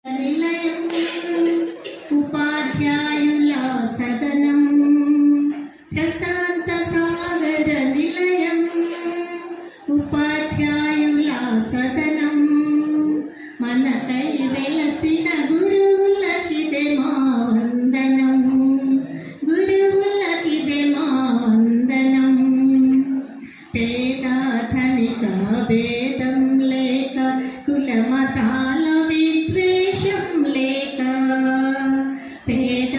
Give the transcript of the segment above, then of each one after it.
నిలయం ఉపాధ్యాయుల సదనం ప్రశాంత సాగర నిలయం ఉపాధ్యాయుల సదనం మనకై వెలసిన గురువులకిదే మా వందనం గురువులకిదే మా వందనం పేద ధనిక భేదం లేక కుల మతాల విద్వేషం లేక పేద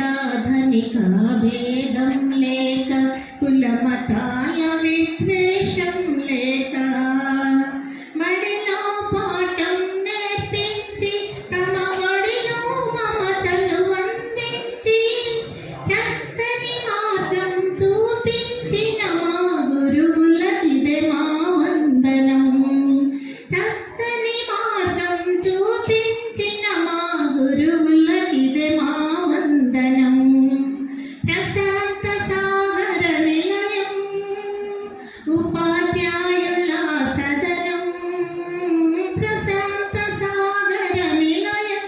ధనిక భేదం లేక కుల మతాల విద్వేషం లేక మడిలో పాఠం నేర్పించి తమ ఒడిలో మమతలు అందించి చక్కని మార్గం చూపించిన మా గురువులకిదే మా వందనం చక్కని మార్గం చూపించిన మా గురువులకిదే మా వందనం ప్రశాంత సాగర నిలయం ఉపాధ్యాయుల సదనం ప్రశాంత సాగర నిలయం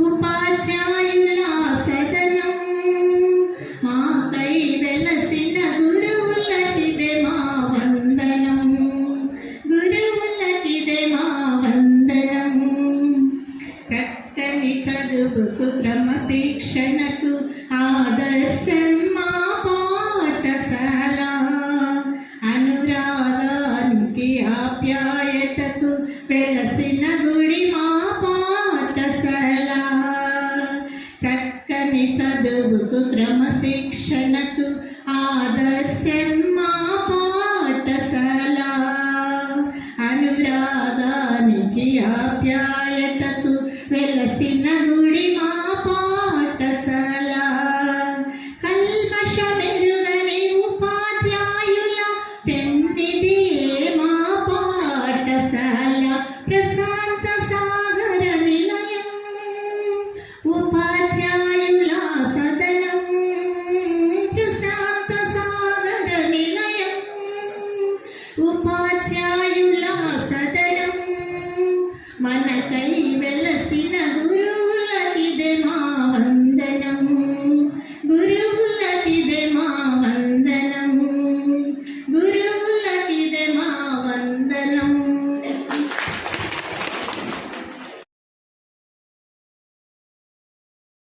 ఉపాధ్యాయుల సదనం మాపై వెలసిన గురువులకిదే మా వందనం గురువులకిదే మా వందనం చక్కని చదువుకు క్రమశిక్షణకు ఆదర్శం మా పాఠశాల అనురాగానికి ఆప్యాయతకు వెలసిన గుడి మా పాఠశాల చక్కని చదువుకు క్రమశిక్షణకు ఆదర్శం మా పాఠశాల అనురాగానికి ఆప్యాయతకు వెలసిన గుడి మా పాఠశాల కల్మషమెరుగని ఉపాధ్యాయుల పెన్నిధి